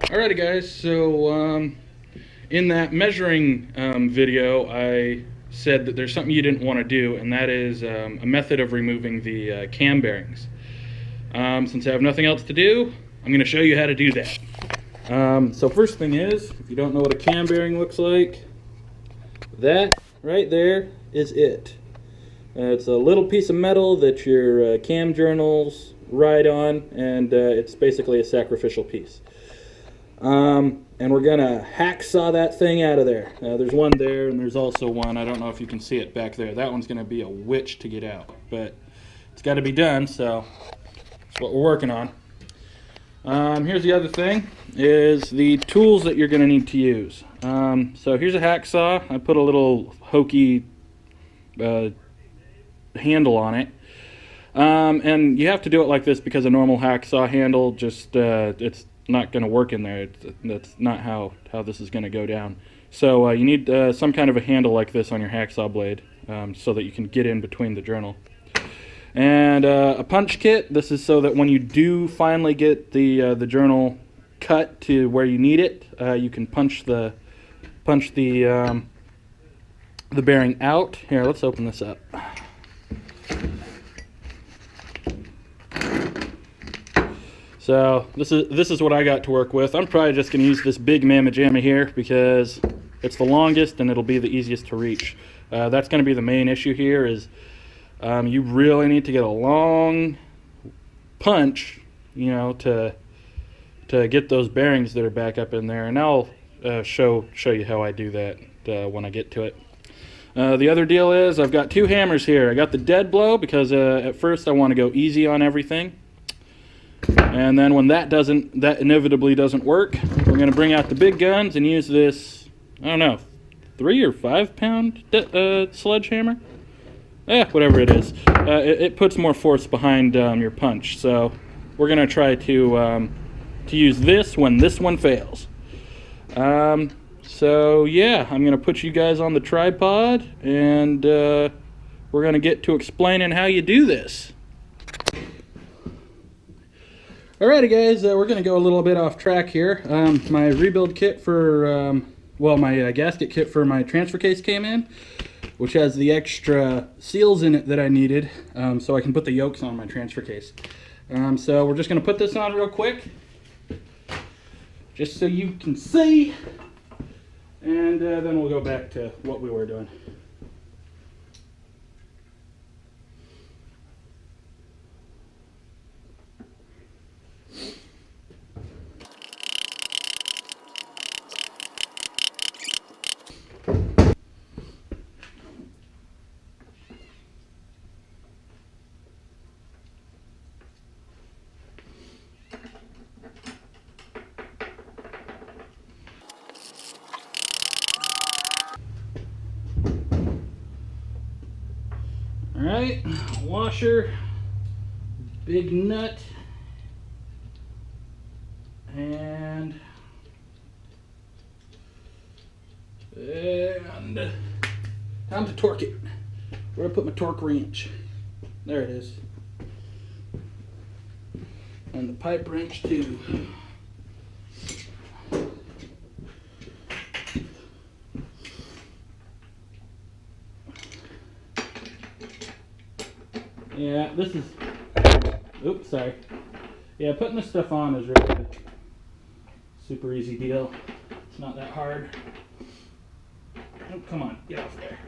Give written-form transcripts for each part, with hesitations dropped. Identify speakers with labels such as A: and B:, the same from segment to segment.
A: Alrighty guys, so in that measuring video I said that there's something you didn't want to do, and that is a method of removing the cam bearings. Since I have nothing else to do, I'm going to show you how to do that. So first thing is, if you don't know what a cam bearing looks like, that right there is it. It's a little piece of metal that your cam journals ride on, and it's basically a sacrificial piece. And we're gonna hacksaw that thing out of there. There's one there, and there's also one, I don't know if you can see it back there. That one's gonna be a witch to get out, but it's got to be done, so that's what we're working on. Here's the other thing, is the tools that you're gonna need to use. So here's a hacksaw. I put a little hokey handle on it. And you have to do it like this because a normal hacksaw handle just, it's not going to work in there. That's not how this is going to go down. So you need some kind of a handle like this on your hacksaw blade so that you can get in between the journal. And a punch kit. This is so that when you do finally get the journal cut to where you need it, you can punch the bearing out. Here, let's open this up. So this is what I got to work with. I'm probably just going to use this big mamma jamma here because it's the longest and it'll be the easiest to reach. That's going to be the main issue here is you really need to get a long punch, you know, to get those bearings that are back up in there. And I'll show you how I do that when I get to it. The other deal is I've got two hammers here. I got the dead blow because at first I want to go easy on everything. And then when that inevitably doesn't work, we're going to bring out the big guns and use this, I don't know, 3 or 5 pound sledgehammer? Whatever it is. It puts more force behind your punch. So we're going to try to use this when this one fails. So yeah, I'm going to put you guys on the tripod and we're going to get to explaining how you do this. Alrighty guys, we're going to go a little bit off track here. My rebuild kit for, my gasket kit for my transfer case came in, which has the extra seals in it that I needed so I can put the yolks on my transfer case. So we're just going to put this on real quick, just so you can see, and then we'll go back to what we were doing. Alright, washer, big nut, and time to torque it. Where do I put my torque wrench? There it is. And the pipe wrench too. Yeah, this is, oops, sorry. Yeah, putting this stuff on is really a super easy deal. It's not that hard. Oh, come on, get off there.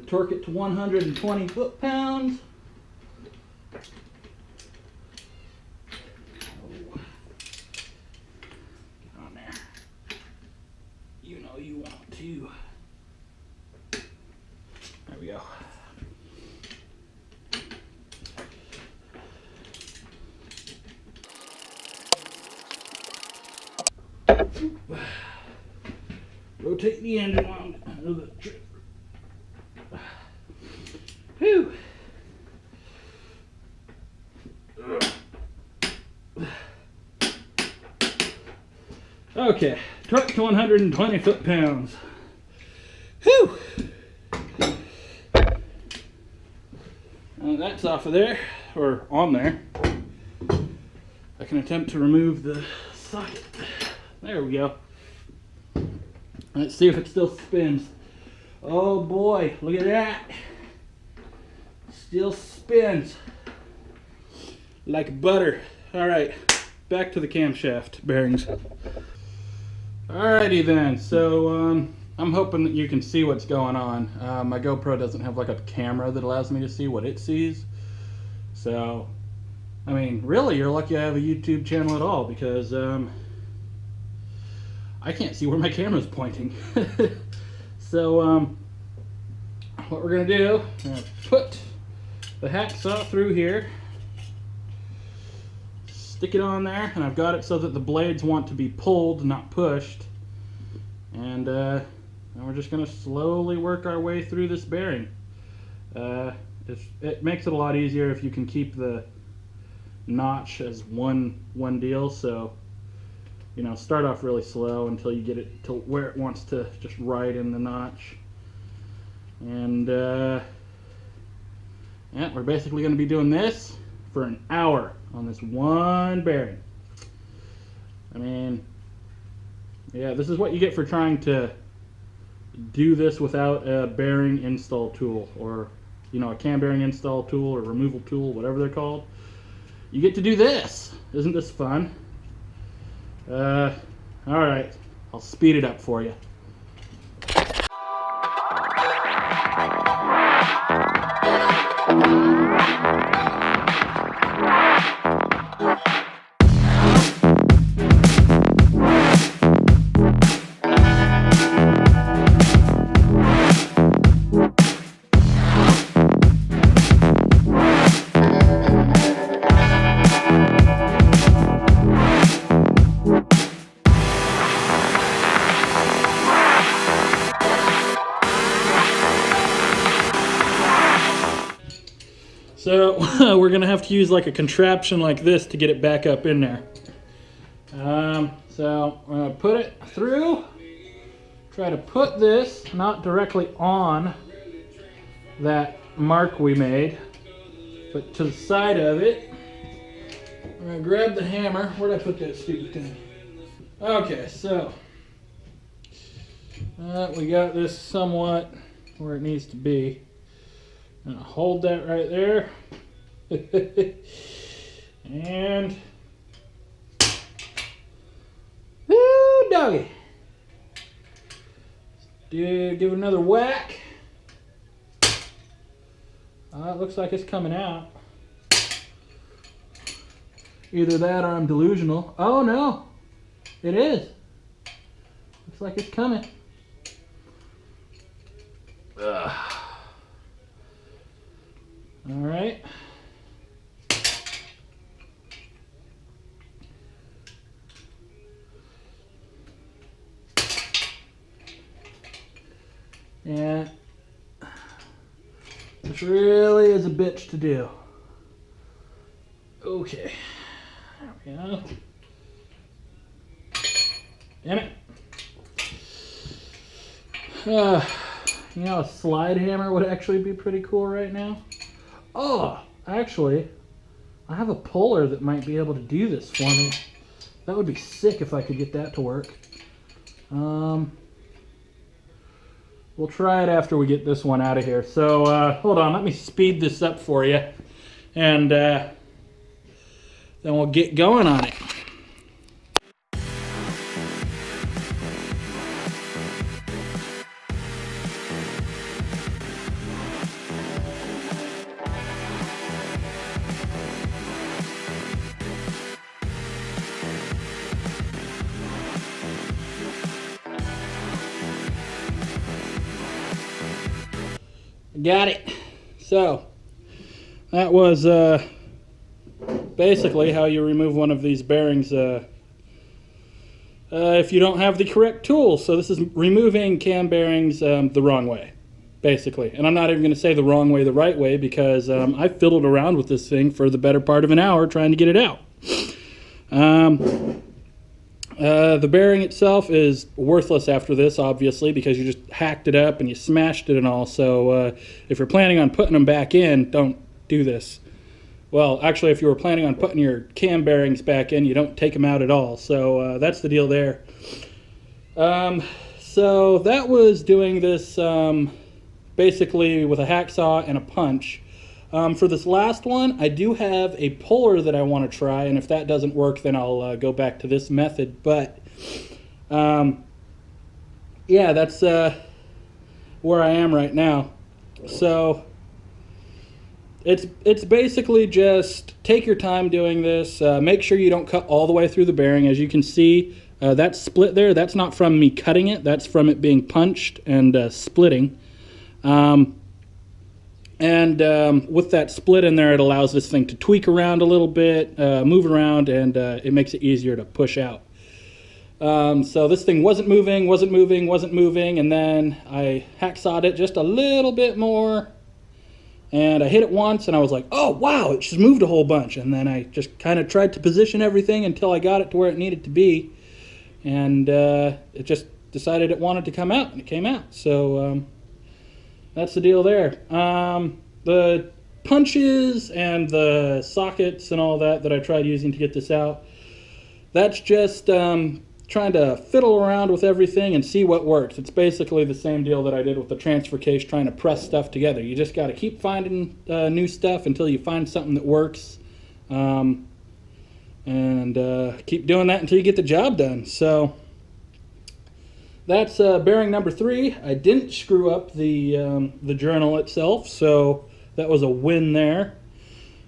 A: Torque it to 120 foot-pounds. You want to. There we go. Rotate the engine on the trip. Whew. Okay, torque to 120 foot-pounds. Whew! That's off of there, or on there. I can attempt to remove the socket. There we go. Let's see if it still spins. Oh boy, look at that. Still spins like butter. All right, back to the camshaft bearings. Alrighty then, so I'm hoping that you can see what's going on. My GoPro doesn't have like a camera that allows me to see what it sees. So, I mean, really, you're lucky I have a YouTube channel at all, because I can't see where my camera's pointing. So, what we're gonna do, I'm gonna put the hacksaw through here, stick it on there, and I've got it so that the blades want to be pulled, not pushed. And we're just going to slowly work our way through this bearing. It makes it a lot easier if you can keep the notch as one deal. So, you know, start off really slow until you get it to where it wants to just ride in the notch. And yeah, we're basically going to be doing this for an hour on this one bearing. I mean, yeah, this is what you get for trying to do this without a bearing install tool, or, you know, a cam bearing install tool or removal tool, whatever they're called. You get to do this. Isn't this fun? All right, I'll speed it up for you. So we're gonna have to use like a contraption like this to get it back up in there. So I'm gonna put it through, try to put this not directly on that mark we made, but to the side of it. I'm gonna grab the hammer. Where'd I put that stupid thing? Okay, so we got this somewhat where it needs to be. I'm gonna hold that right there. And woo, doggy. Give it another whack. It looks like it's coming out. Either that or I'm delusional. Oh no, it is. Looks like it's coming. Ugh. All right. Yeah, this really is a bitch to do. Okay, there we go. Damn it. You know, a slide hammer would actually be pretty cool right now. Oh, actually, I have a puller that might be able to do this for me. That would be sick if I could get that to work. We'll try it after we get this one out of here. So hold on, let me speed this up for you, and then we'll get going on it. Got it. So that was basically how you remove one of these bearings if you don't have the correct tool. So this is removing cam bearings the wrong way, basically. And I'm not even going to say the wrong way, the right way, because I fiddled around with this thing for the better part of an hour trying to get it out.
B: The bearing itself is worthless after this, obviously, because you just hacked it up and you smashed it and all. So if you're planning on putting them back in, don't do this. Well, actually, if you were planning on putting your cam bearings back in, you don't take them out at all. So that's the deal there. So that was doing this basically with a hacksaw and a punch. For this last one, I do have a puller that I want to try, and if that doesn't work, then I'll go back to this method. But yeah, that's where I am right now. So it's basically just take your time doing this. Make sure you don't cut all the way through the bearing. As you can see, that split there, that's not from me cutting it. That's from it being punched and splitting. With that split in there, it allows this thing to tweak around a little bit, move around, and it makes it easier to push out. So this thing wasn't moving, and then I hacksawed it just a little bit more, and I hit it once, and I was like, oh wow, it just moved a whole bunch. And then I just kind of tried to position everything until I got it to where it needed to be, and it just decided it wanted to come out, and it came out. So that's the deal there. The punches and the sockets and all that I tried using to get this out, that's just trying to fiddle around with everything and see what works. It's basically the same deal that I did with the transfer case, trying to press stuff together. You just got to keep finding new stuff until you find something that works, and keep doing that until you get the job done. So that's bearing number 3. I didn't screw up the journal itself, so that was a win there.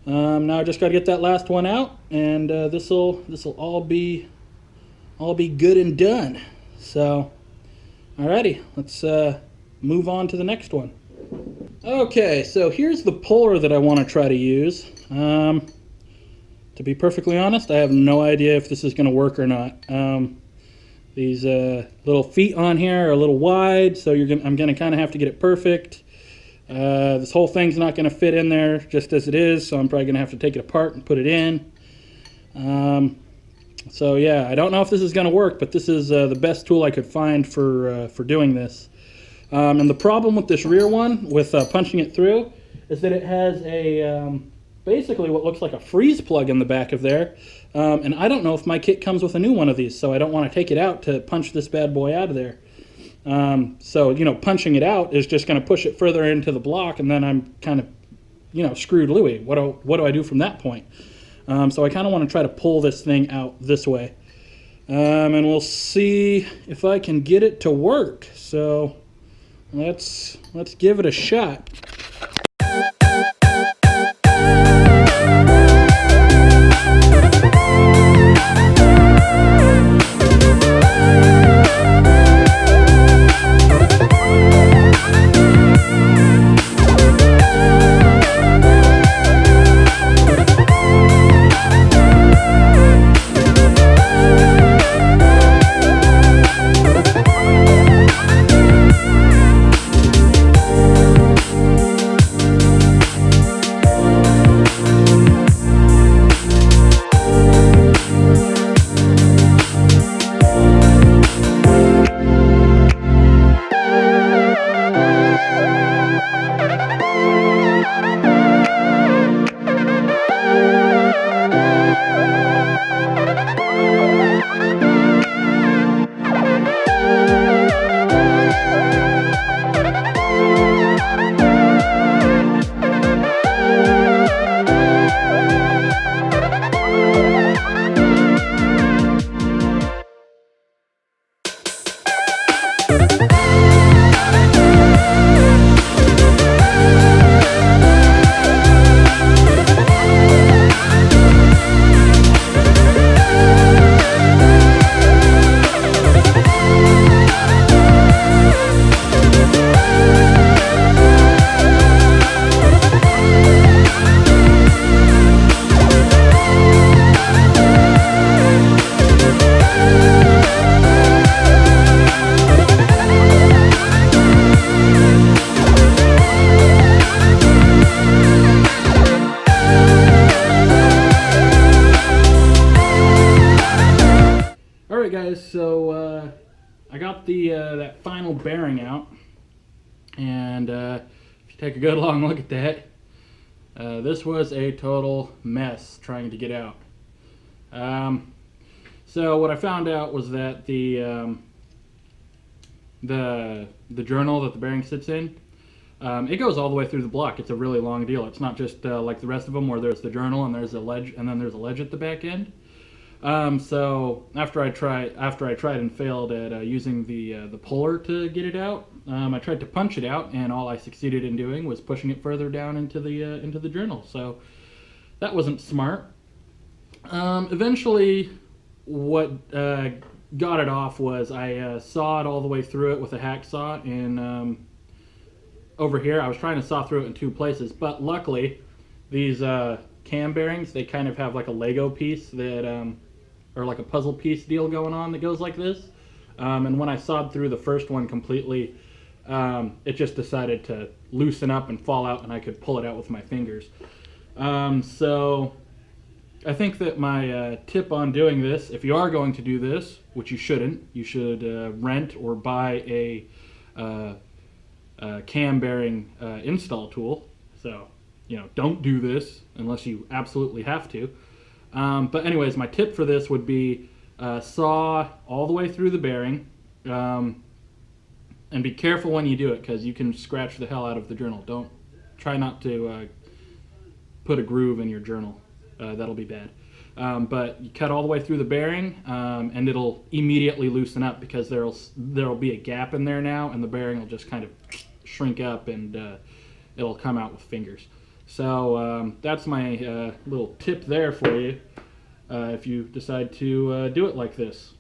B: Now I just got to get that last one out, and this'll all be good and done. So, alrighty, let's move on to the next one. Okay, so here's the puller that I want to try to use. To be perfectly honest, I have no idea if this is going to work or not. These little feet on here are a little wide, so I'm going to kind of have to get it perfect. This whole thing's not going to fit in there just as it is, so I'm probably going to have to take it apart and put it in. So yeah, I don't know if this is going to work, but this is the best tool I could find for doing this. And the problem with this rear one, with punching it through, is that it has a basically what looks like a freeze plug in the back of there. And I don't know if my kit comes with a new one of these, so I don't want to take it out to punch this bad boy out of there. So, you know, punching it out is just going to push it further into the block, and then I'm kind of, you know, screwed Louie. What do I do from that point? So I kind of want to try to pull this thing out this way. And we'll see if I can get it to work. So let's give it a shot. guys, so I got the that final bearing out, and if you take a good long look at that, this was a total mess trying to get out. So what I found out was that the journal that the bearing sits in, it goes all the way through the block. It's a really long deal. It's not just like the rest of them where there's the journal and there's a ledge and then there's a ledge at the back end. So after I tried and failed at using the puller to get it out, I tried to punch it out, and all I succeeded in doing was pushing it further down into the journal. So that wasn't smart. Eventually, what got it off was I sawed all the way through it with a hacksaw, and over here I was trying to saw through it in two places, but luckily these cam bearings, they kind of have like a Lego piece that or like a puzzle piece deal going on that goes like this, and when I sawed through the first one completely, it just decided to loosen up and fall out, and I could pull it out with my fingers. So I think that my tip on doing this, if you are going to do this, which you shouldn't, you should rent or buy a cam bearing install tool. So, you know, don't do this unless you absolutely have to. But anyways, my tip for this would be saw all the way through the bearing, and be careful when you do it, because you can scratch the hell out of the journal. Try not to put a groove in your journal. That'll be bad. But you cut all the way through the bearing, and it'll immediately loosen up, because there'll be a gap in there now, and the bearing will just kind of shrink up, and it'll come out with fingers. So that's my little tip there for you, if you decide to do it like this.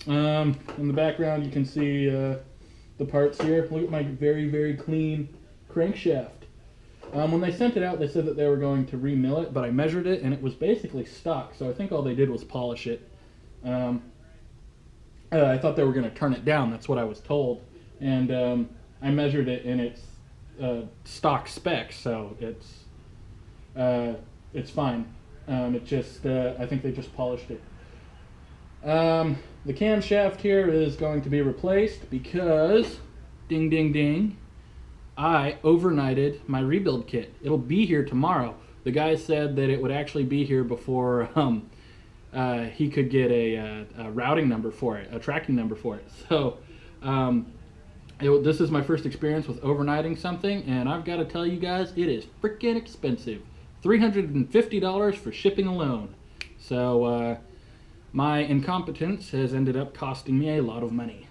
B: In the background you can see the parts here. Look at my very, very clean crankshaft. When they sent it out, they said that they were going to re-mill it, but I measured it and it was basically stock, so I think all they did was polish it. I thought they were going to turn it down, that's what I was told, and I measured it in its stock specs, so it's fine. It just I think they just polished it. The camshaft here is going to be replaced because, ding ding ding, I overnighted my rebuild kit. It'll be here tomorrow. The guy said that it would actually be here before he could get a routing number for it, a tracking number for it. So this is my first experience with overnighting something, and I've got to tell you guys, it is freaking expensive. $350 for shipping alone. So my incompetence has ended up costing me a lot of money.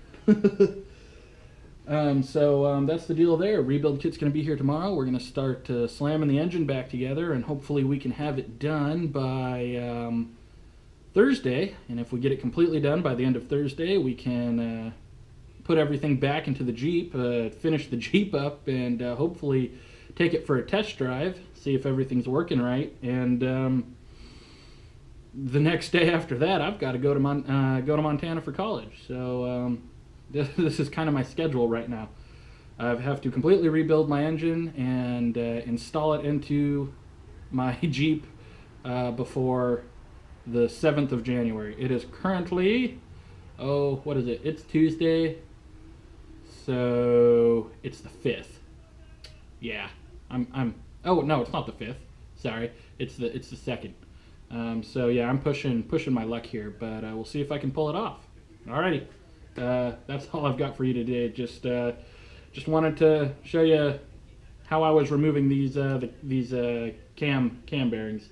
B: So that's the deal there. Rebuild kit's going to be here tomorrow. We're going to start slamming the engine back together, and hopefully we can have it done by Thursday. And if we get it completely done by the end of Thursday, we can put everything back into the Jeep, finish the Jeep up, and hopefully take it for a test drive, see if everything's working right, and the next day after that, I've got to go to Montana for college. So this is kind of my schedule right now. I have to completely rebuild my engine and install it into my Jeep before the 7th of January. It is currently, what is it? It's Tuesday, so it's the 5th. Yeah, oh no, it's not the 5th. Sorry, it's the 2nd. So yeah, I'm pushing my luck here, but we'll see if I can pull it off. Alrighty, that's all I've got for you today. Just wanted to show you how I was removing these cam bearings.